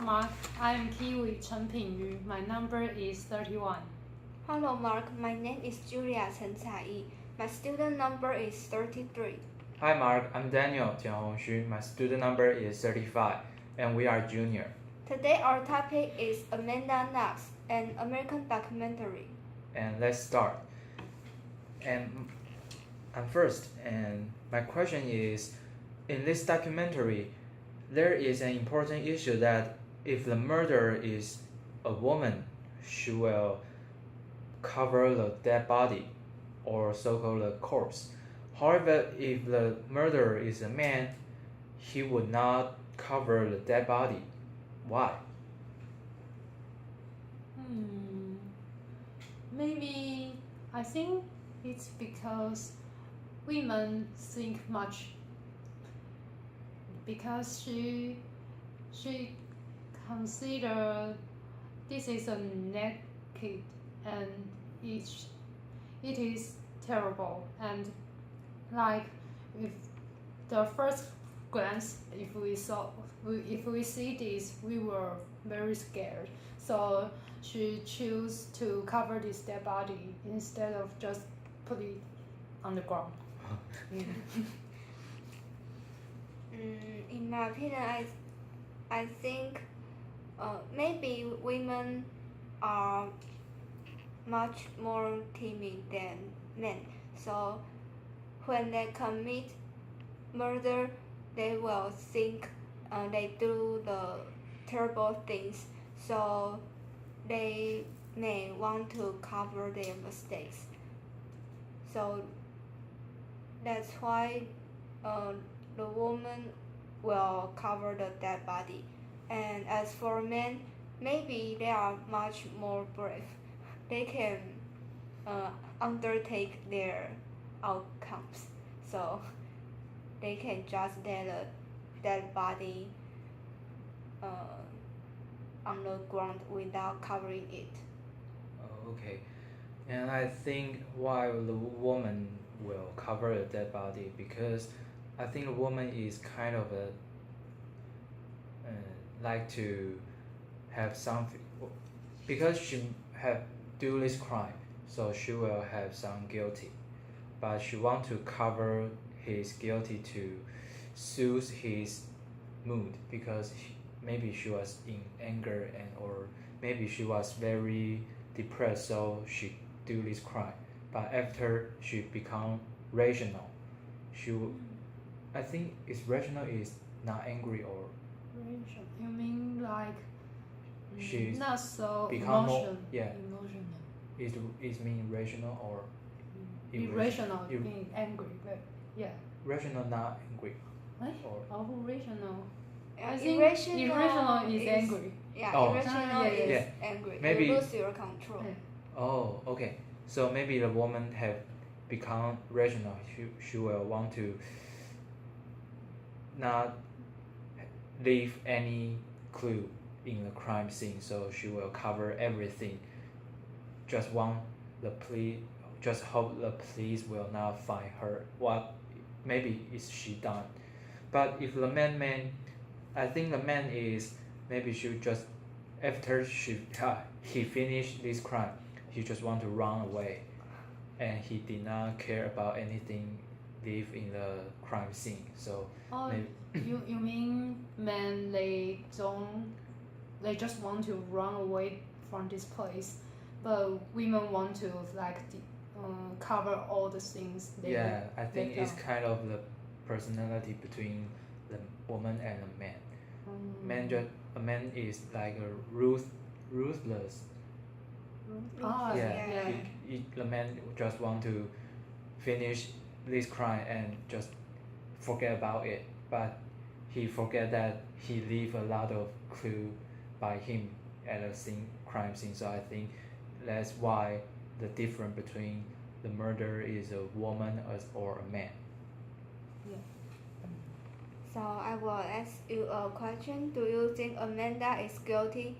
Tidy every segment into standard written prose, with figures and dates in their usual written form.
Mark. I'm Kiwi Chen Pingyu. My number is 31. Hello Mark, my name is Julia Chen Cai. My student number is 33. Hi Mark, I'm Daniel Jiang Hongxu. My student number is 35, and we are junior. Today our topic is Amanda Knox, an American documentary. And let's start. And I'm first, and my question is, in this documentary, there is an important issue that if the murderer is a woman, she will cover the dead body, or so-called the corpse. However, if the murderer is a man, he would not cover the dead body. Why? Maybe I think it's because women think much. Because she consider this is a naked and it is terrible, and like if the first glance if we see this we were very scared, so she chose to cover this dead body instead of just put it on the ground. Yeah. In my opinion, I think maybe women are much more timid than men. So when they commit murder, they will think they do the terrible things. So they may want to cover their mistakes. So that's why the woman will cover the dead body. And as for men, maybe they are much more brave. They can undertake their outcomes. So they can just let the dead body on the ground without covering it. Oh, okay. And I think why the woman will cover the dead body, because I think a woman is kind of a like to have something, because she have do this crime, so she will have some guilty, but she want to cover his guilty to soothe his mood, because maybe she was in anger, and or maybe she was very depressed, so she do this crime. But after she become rational, she I think it's rational is not angry, or You mean like she's not so become more, emotional? yeah, Emotional. is mean rational or Irrational, being angry, but yeah. rational not angry, What? or Oh, rational. Yeah, I think irrational irrational is angry. Yeah, Oh. irrational Yeah, is yeah. angry. Maybe- You lose your control. Yeah. oh, okay, so maybe the woman have become rational, she will want to not leave any clue in the crime scene, so she will cover everything, just want the just hope the police will not find her what maybe is she done. But if the man, I think the man is maybe she just after he finished this crime, he just want to run away, and he did not care about anything live in the crime scene, so Oh, maybe you mean men they just want to run away from this place, but women want to like cover all the things they yeah, I think they it's done. kind of the personality between the woman and the man. A man is like a ruthless. Ah, Yeah, yeah. the man just want to finish this crime and just forget about it, but he forget that he leave a lot of clue by him at a crime scene. So I think that's why the difference between the murderer is a woman or a man. So I will ask you a question. Do you think Amanda is guilty?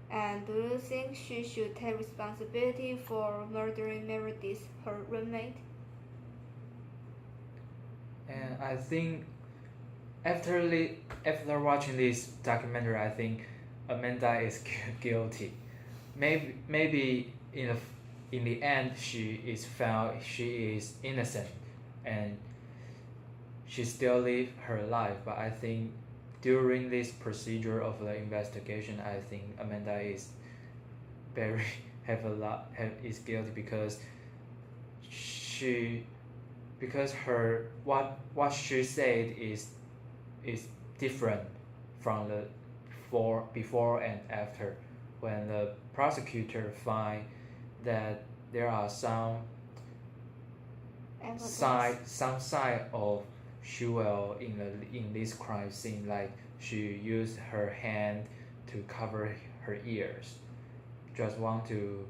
And do you think she should take responsibility for murdering Meredith, her roommate? And I think after watching this documentary, I think Amanda is guilty. Maybe in the end she is found she is innocent, and she still live her life. But I think during this procedure of the investigation, I think Amanda is very is guilty because she because her what she said is different from the before and after. When the prosecutor find that there are some sign of Shuel in this crime scene, like she used her hand to cover her ears, just want to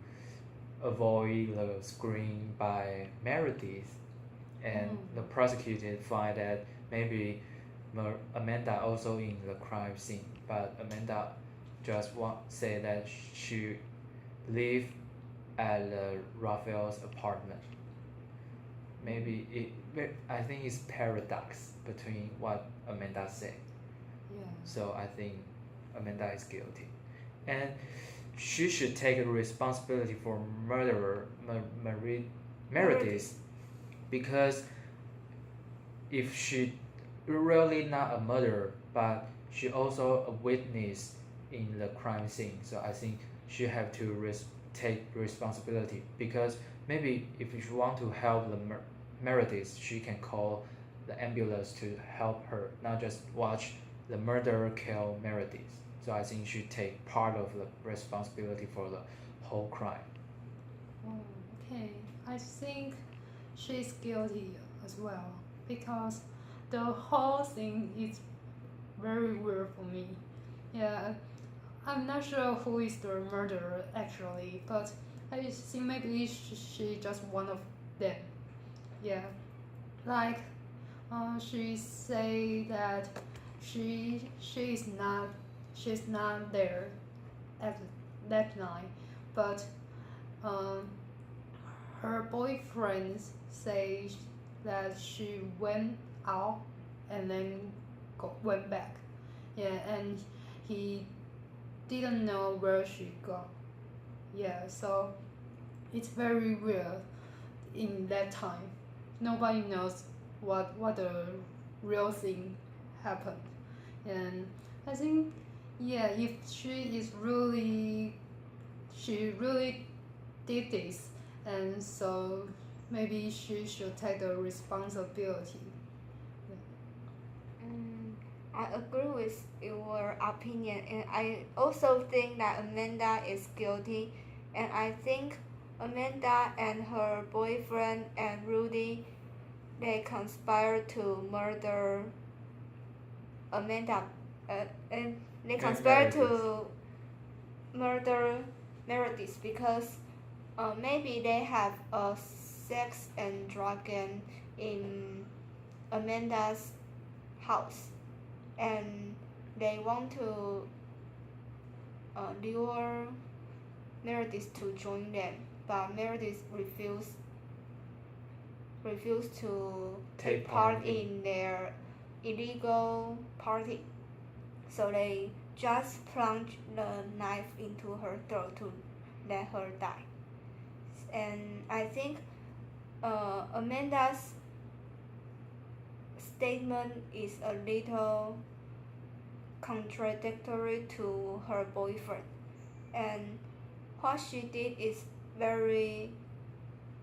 avoid the screen by Meredith, and the prosecutor find that maybe Amanda also in the crime scene, but Amanda just say that she lived at Raphael's apartment. Maybe I think it's paradox between what Amanda said. Yeah. So I think Amanda is guilty, and she should take responsibility for murderer Meredith, because if she really not a murderer, but she also a witness in the crime scene. So I think she have to take responsibility, because maybe if she want to help the Meredith, she can call the ambulance to help her, not just watch the murderer kill Meredith. So I think she take part of the responsibility for the whole crime. Oh, okay. I think she's guilty as well, because the whole thing is very weird for me. Yeah, I'm not sure who is the murderer actually, but I think maybe she just one of them. Yeah, like she say that she's not there at that night, but um, her boyfriend says that she went out and then went back. Yeah, and he didn't know where she got. Yeah, so it's very weird in that time. Nobody knows what the real thing happened. And I think, yeah, if she really did this, and so maybe she should take the responsibility. I agree with your opinion, and I also think that Amanda is guilty, and I think Amanda and her boyfriend and Rudy, they conspired to murder Amanda, and they conspired to murder Meredith because maybe they have a sex and drug gang in Amanda's house, and they want to lure Meredith to join them, but Meredith refused to take part in their illegal party. So they just plunged the knife into her throat to let her die. And I think Amanda's statement is a little contradictory to her boyfriend, and what she did is very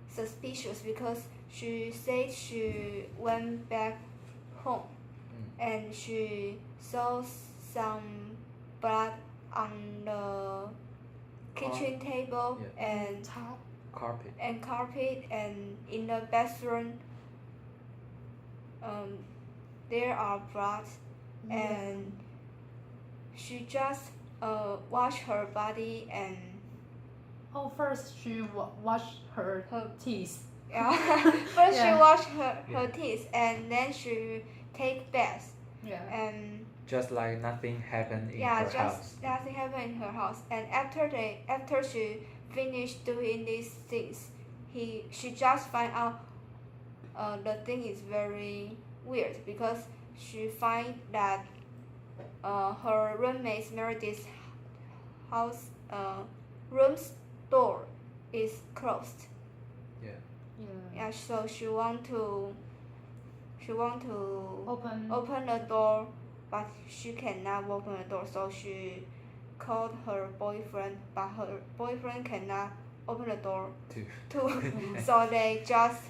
suspicious because she said she went back home and she saw some blood on the kitchen table and carpet and in the bathroom there are blood, and she just washed her body and first she washed her teeth. Yeah. First she washed her teeth and then she take bath. Yeah. And just like nothing happened in her house. Yeah, just nothing happened in her house. And after she finished doing these things, she just find out the thing is very weird because she find that her roommate Meredith's house room's door is closed. Yeah. Yeah. Yeah, so she want to Open. the door, but she cannot open the door. So she called her boyfriend, but her boyfriend cannot open the door Too. too. So they just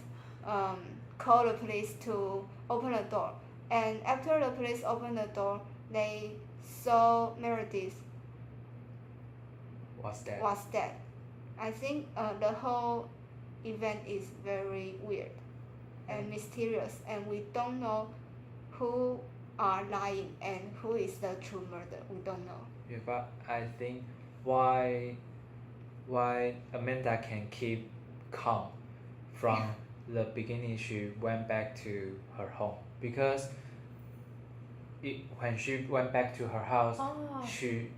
call the police to open the door. And after the police opened the door, they saw Meredith What's that? was dead. I think the whole event is very weird and mysterious, and we don't know who are lying and who is the true murder. We don't know. Yeah, but I think why Amanda can keep calm from the beginning she went back to her home because when she went back to her house Oh, she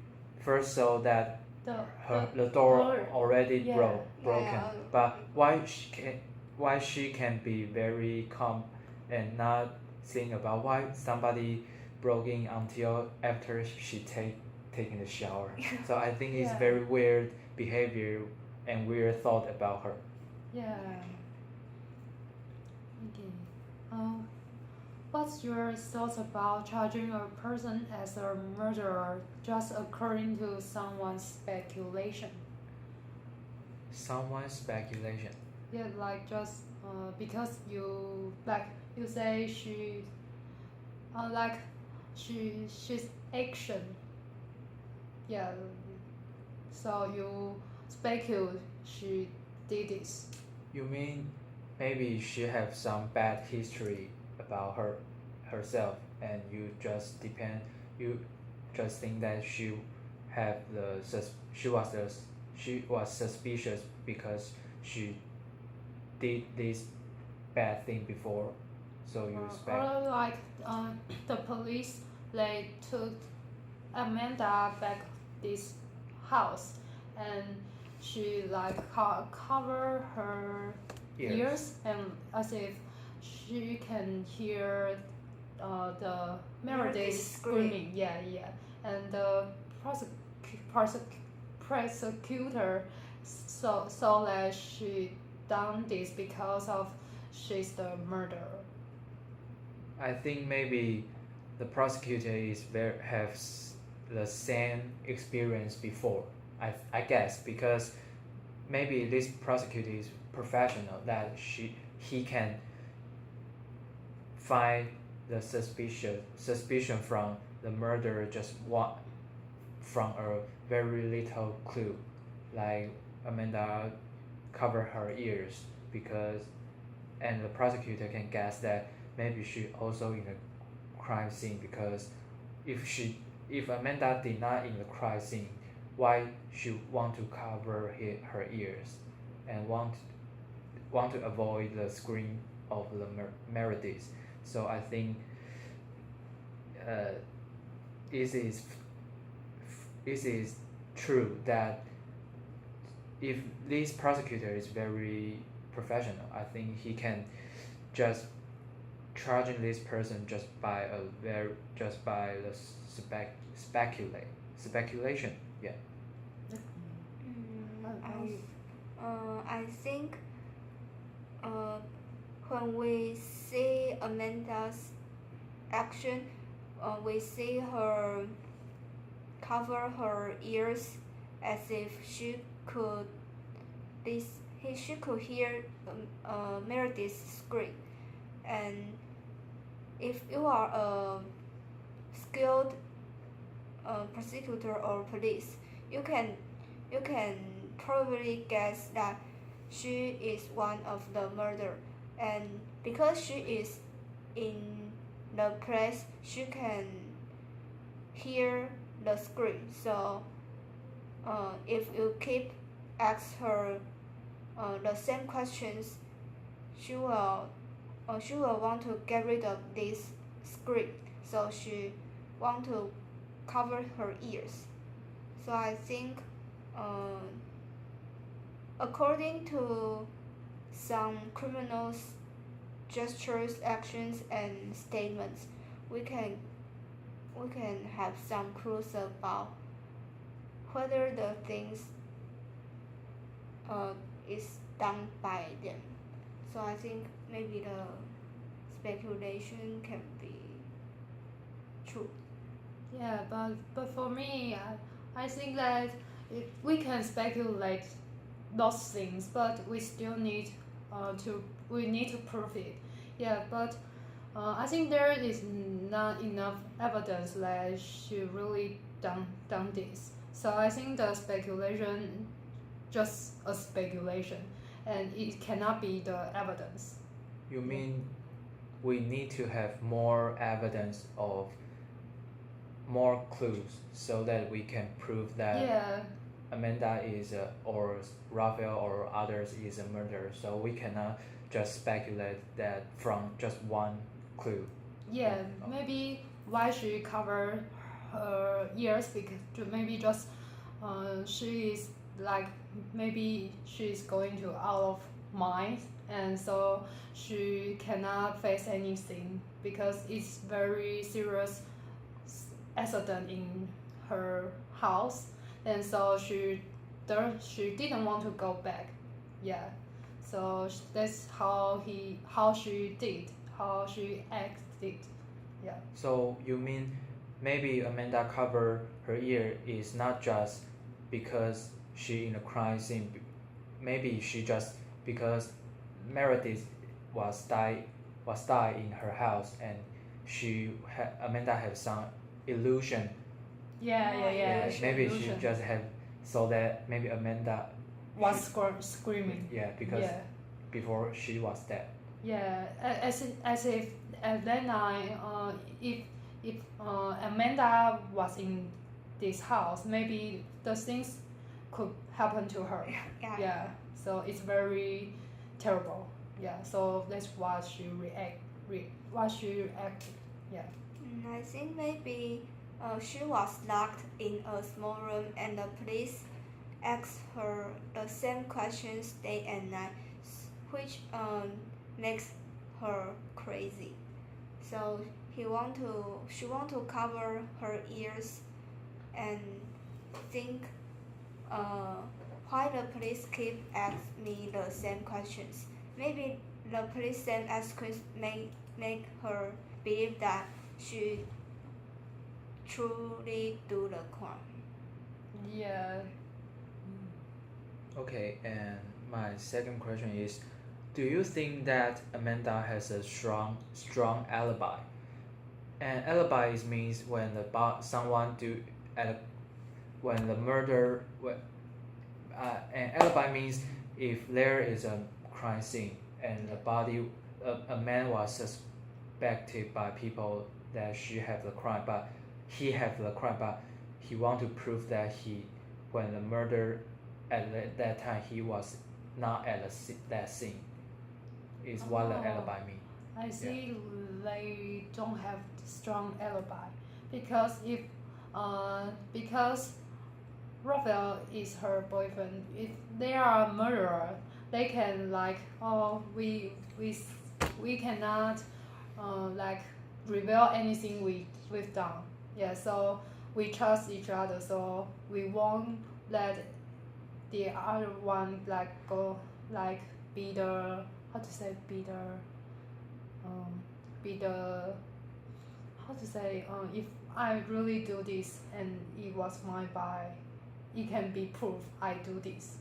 first saw that the the door door, already yeah. broken. Yeah. But why she can be very calm and not think about why somebody broke in until after she taking the shower. So I think it's Yeah. very weird behavior and weird thought about her. Yeah. Okay. What's your thoughts about charging a person as a murderer just according to someone's speculation? Someone's speculation. Yeah, like just because you say she's action. Yeah. So you speculate she did this. You mean maybe she have some bad history about herself and you just think that she was suspicious because she did this bad thing before, so you expect. Or like the police they took Amanda back this house and she like cover her ears and as if she can hear the Meredith Meredith screaming. Yeah, yeah. And the prosecutor saw that she done this because of she's the murderer. I think maybe the prosecutor has the same experience before. I guess because maybe this prosecutor is professional that he can find the suspicion from the murderer just from a very little clue, like Amanda cover her ears because, and the prosecutor can guess that maybe she also in the crime scene because if Amanda did not in the crime scene, why she want to cover her ears and want to avoid the scream of the Meredith. So I think it is true that if this prosecutor is very professional, I think he can just charging this person just by the speculation. Yeah. I think when we see Amanda's action, we see her cover her ears as if she could hear Meredith's scream. And if you are a skilled prosecutor or police, you can probably guess that she is one of the murderer, and because she is in the place, she can hear the scream. So if you keep ask her the same questions, she will want to get rid of this scream. So she want to cover her ears. So I think according to some criminals' gestures, actions, and statements, we can have some clues about whether the things is done by them. So I think maybe the speculation can be true. Yeah, but for me, I think that we can speculate those things, but we still need we need to prove it. Yeah, but I think there is not enough evidence that she really done this. So I think the speculation just a speculation, and it cannot be the evidence. You mean we need to have more evidence of more clues so that we can prove that Yeah, Amanda is or Raphael or others is a murderer. So we cannot just speculate that from just one clue. yeah, Oh. maybe why she cover her ears because maybe just she is like maybe she's going to out of mind and so she cannot face anything because it's very serious accident in her house and so she didn't want to go back. Yeah, so that's how she acted. Yeah. So you mean maybe Amanda cover her ear is not just because she in a crime scene. Maybe she just because Meredith was died in her house and Amanda have some illusion. Yeah. Maybe illusion. she just have so that maybe Amanda was screaming. yeah because Yeah, before she was dead. yeah. As if at that night, if Amanda was in this house, maybe the things could happen to her. Yeah. Yeah. So it's very terrible. Yeah. So that's why she reacted. Yeah. I think maybe she was locked in a small room and the police asked her the same questions day and night, which makes her crazy. So she want to cover her ears and think why the police keep asking me the same questions. Maybe the police same questions make her believe that she truly do the crime. Yeah. Okay, and my second question is, do you think that Amanda has a strong alibi? And alibi means when someone when the murder and alibi means if there is a crime scene and the body a man was suspected by people that she have the crime but he have the crime but he want to prove that when the murder at that time he was not at that scene is what the Oh. alibi mean. I see they don't have strong alibi because because Raphael is her boyfriend. If they are a murderer, they can like we cannot like reveal anything we've done. Yeah, so we trust each other. So we won't let the other one like go like be the how to say be the how to say if I really do this and it was my by it can be proof I do this.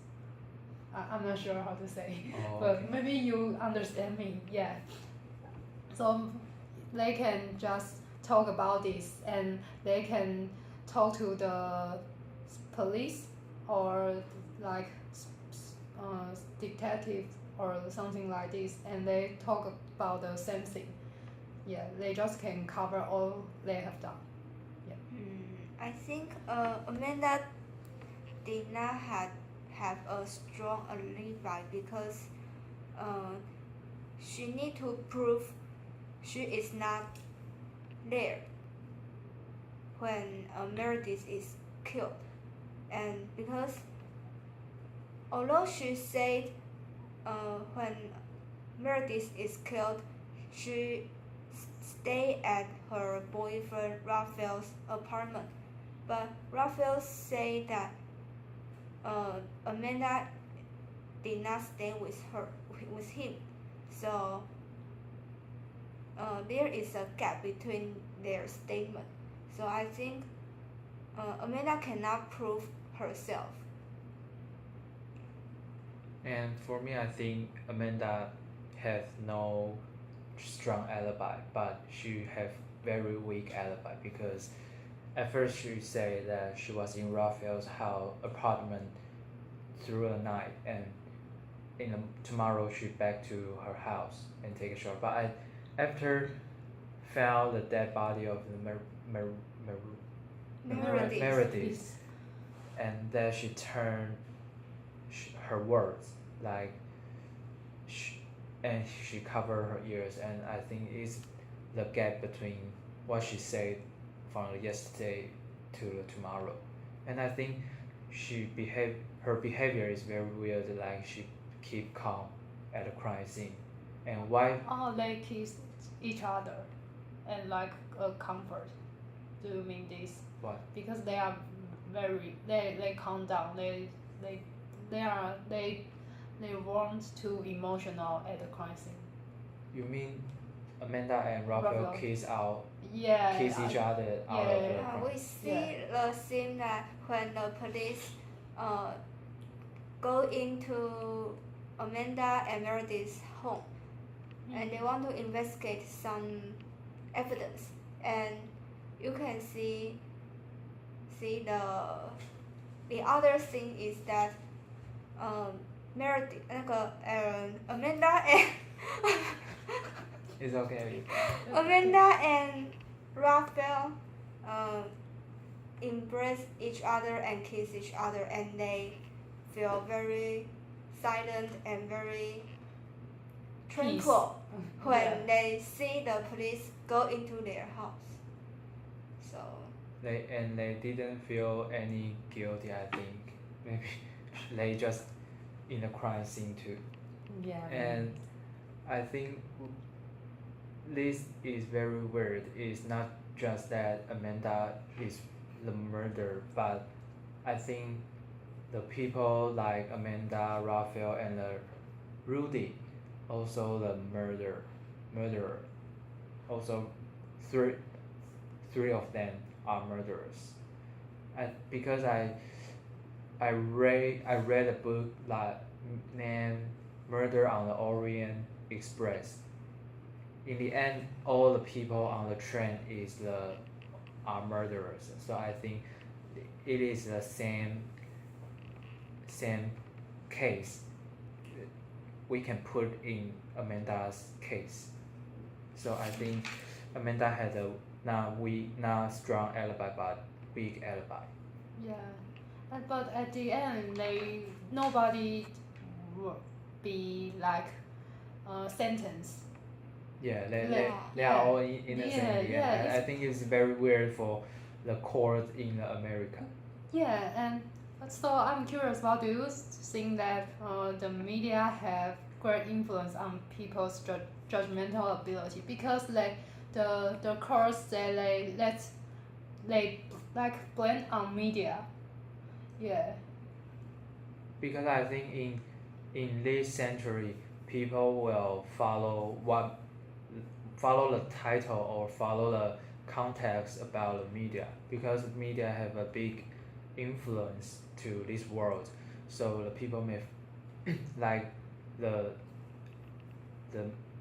I'm not sure how to say Oh, but okay. maybe you understand me. Yeah, so they can just talk about this and they can talk to the police or like detective or something like this and they talk about the same thing. Yeah, they just can cover all they have done. I think Amanda did not have a strong alibi because she need to prove she is not there when Meredith is killed, and because although she said when Meredith is killed, she stay at her boyfriend Raphael's apartment, but Raphael said that Amanda did not stay with him, so there is a gap between their statement. So I think Amanda cannot prove herself. And for me, I think Amanda has no strong alibi, but she have very weak alibi because at first she said that she was in Raphael's house apartment through the night, and tomorrow she back to her house and take a shower. But after found the dead body of the Meredith. Meredith, and then she turned her words like and she covered her ears, and I think it's the gap between what she said from yesterday to tomorrow. And I think her behavior is very weird, like she keep calm at the crime scene. And why? Oh, they kiss each other and like a comfort. Do you mean this? What? Because they are they calm down. They weren't too emotional at the crime scene. You mean Amanda and Raphael Raphael. kiss Yeah. each other out of the Yeah. crime? We see the scene that when the police go into Amanda and Meredith's home, and they want to investigate some evidence, and you can see the other thing is that Meredith Amanda and It's okay. Amanda and Raphael embrace each other and kiss each other, and they feel very silent and very tranquil when Yeah. they see the police go into their house. So They didn't feel any guilty. I think maybe they just in the crime scene too. Yeah. And I think this is very weird. It's not just that Amanda is the murderer, but I think the people like Amanda, Raphael, and Rudy, also the murderer. Also, three of them are murderers. Because I read a book that named Murder on the Orient Express. In the end, all the people on the train are murderers. So I think it is the same case we can put in Amanda's case. So I think Amanda had a not strong alibi but weak alibi. Yeah. But at the end, nobody will be like sentenced. Yeah, they Yeah. are all innocent. Yeah, in the yeah, end. I think it's very weird for the court in America. Yeah, and so I'm curious, what do you think that the media have great influence on people's judgmental ability? Because the courts they like blame on media. Yeah. Because I think in this century, people will follow the title or follow the context about the media, because media have a big influence to this world. So the people may like the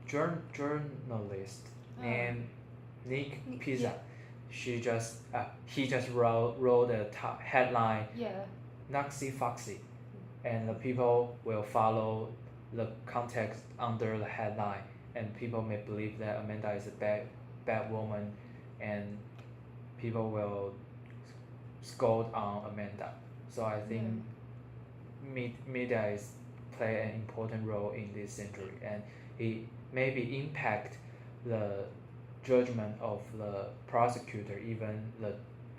journalist named Nick Pizza. Yeah. He just wrote the headline Yeah. Nazi Foxy, and the people will follow the context under the headline, and people may believe that Amanda is a bad woman, and people will scold on Amanda. So I think media is play an important role in this century, and it maybe impact the judgment of the prosecutor, even the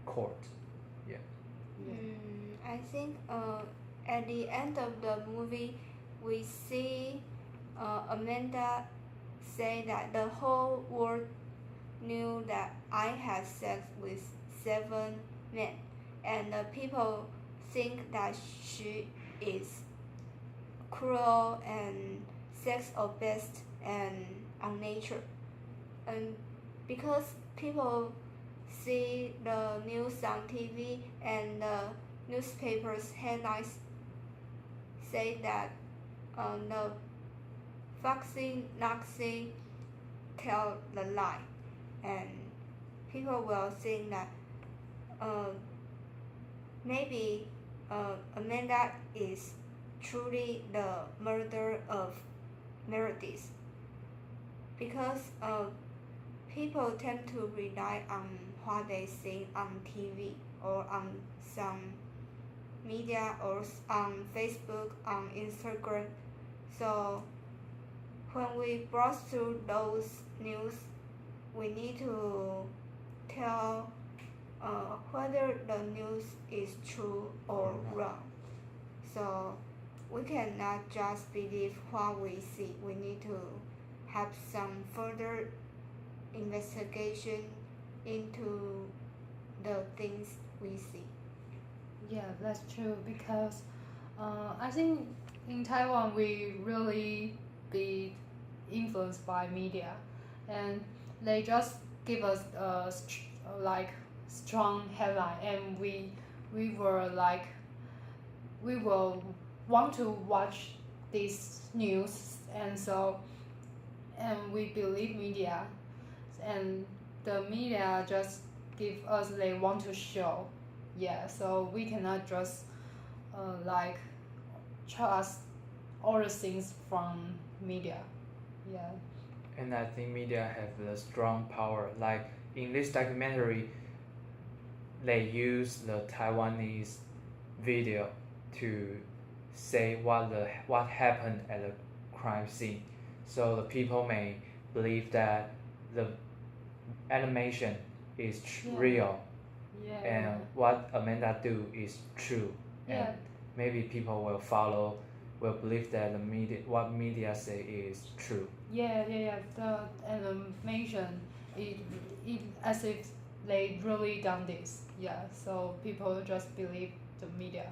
court. Yeah. I think at the end of the movie, we see Amanda say that the whole world knew that I had sex with 7 men, and the people think that she is cruel and sex obsessed and unnatural. And because people see the news on TV and the newspapers headlines say that the Foxy Nazi tell the lie, and people will think that uh, maybe Amanda is truly the murderer of Meredith, because people tend to rely on what they see on TV or on some media or on Facebook, on Instagram. So when we browse through those news, we need to tell whether the news is true or wrong. So we cannot just believe what we see. We need to have some further investigation into the things we see. Yeah, that's true because I think in Taiwan we really be influenced by media, and they just give us like strong headline, and we were like we will want to watch this news, and we believe media, and the media just give us they want to show. Yeah, so we cannot just like trust all the things from media. Yeah. And I think media have a strong power. Like in this documentary, they use the Taiwanese video to say what happened at the crime scene. So the people may believe that the animation is Yeah. real Yeah. and what Amanda do is true. Yeah. And maybe people will believe that what media say is true. Yeah. The animation, it as if they really done this. Yeah. So people just believe the media.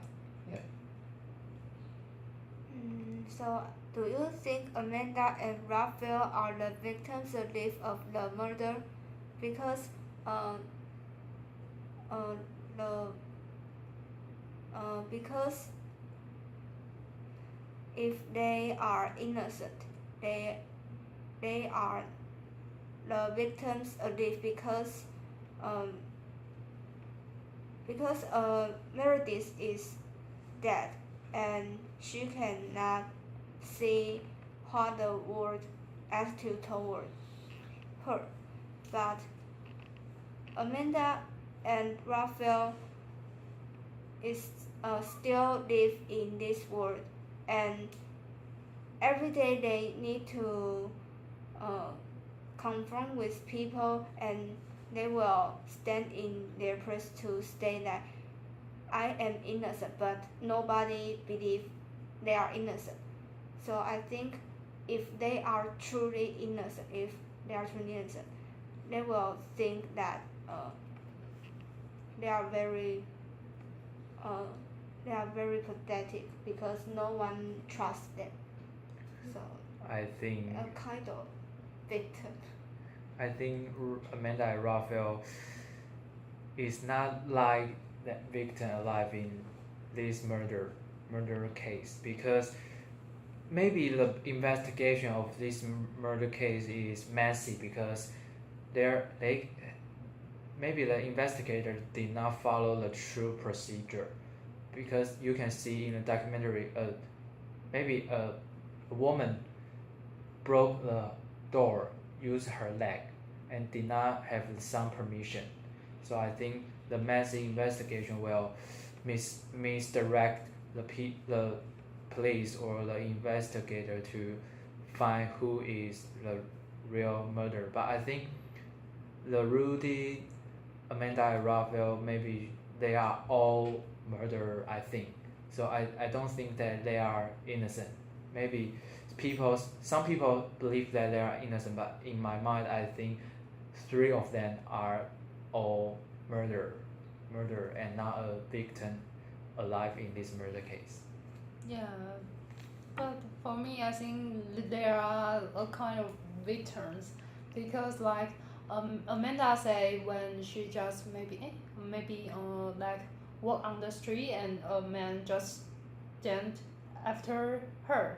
So, do you think Amanda and Raphael are the victims of the murder? Because because if they are innocent, they are the victims of this because Meredith is dead and she cannot see what the world attitude toward her. But Amanda and Raphael is still live in this world, and every day they need to confront with people, and they will stand in their place to say that I am innocent, but nobody believes they are innocent. So I think if they are truly innocent, they will think that they are very pathetic because no one trusts them. So I think a kind of victim. I think Amanda and Raphael is not like that victim alive in this murder case, because maybe the investigation of this murder case is messy because maybe the investigator did not follow the true procedure, because you can see in the documentary maybe a woman broke the door, used her leg, and did not have some permission. So I think the messy investigation will misdirect the police or the investigator to find who is the real murderer. But I think the Rudy, Amanda, and Raphael, maybe they are all murderer, I think. So I don't think that they are innocent. Maybe some people believe that they are innocent, but in my mind I think 3 of them are all murder and not a victim alive in this murder case. Yeah, but for me, I think there are a kind of victims because like Amanda say when she just maybe like walk on the street and a man just stand after her,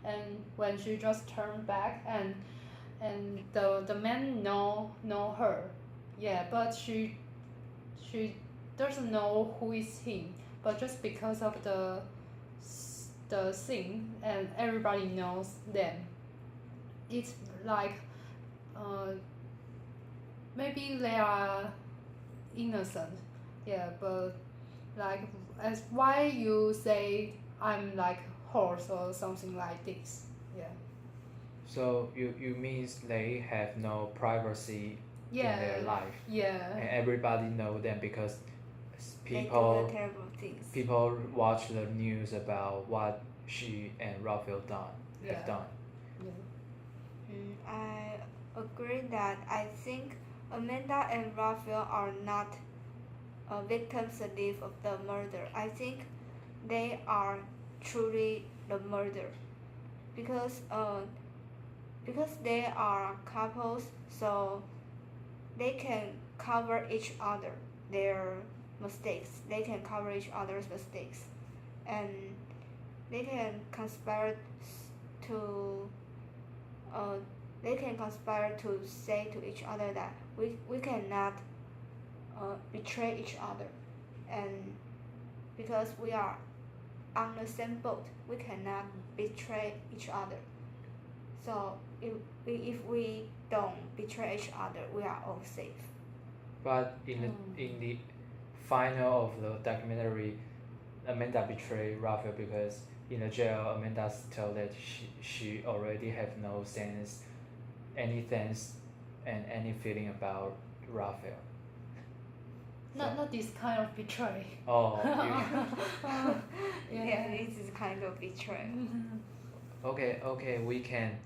and when she just turned back and the man know her, yeah, but she doesn't know who is him, but just because of the thing and everybody knows them, it's like uh, maybe they are innocent, yeah, but like as why you say I'm like horse or something like this, yeah, So you means they have no privacy in yeah, their life, yeah, and everybody know them because They do people the terrible things. people watch the news about what she and Raphael Yeah. have done. yeah. I agree that I think Amanda and Raphael are not victims alive of the murder. I think they are truly the murder because they are couples, so they can cover each other their mistakes. They can cover each other's mistakes, and they can conspire to uh, say to each other that we cannot betray each other, and because we are on the same boat, we cannot betray each other. So if we don't betray each other, we are all safe. But in the final of the documentary, Amanda betrayed Raphael because in the jail, Amanda told that she already have no sense, any sense, and any feeling about Raphael. Not this kind of betray. Oh, Yeah, it is kind of betrayal. okay. We can,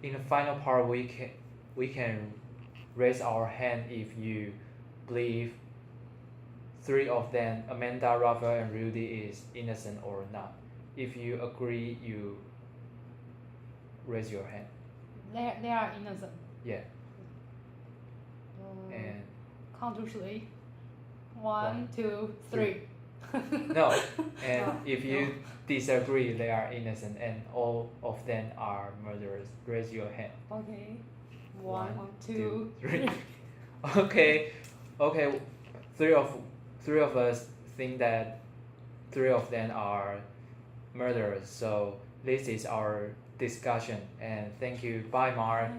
in the final part, we can raise our hand if you believe three of them, Amanda, Raphael, and Rudy, is innocent or not. If you agree, you raise your hand. They are innocent. Yeah. And Count to three. One, two, three. no, and No, if you disagree, they are innocent, and all of them are murderers. Raise your hand. Okay. One, two, three. Okay. Three of us think that three of them are murderers. So this is our discussion, and thank you. Bye, Mark. Okay.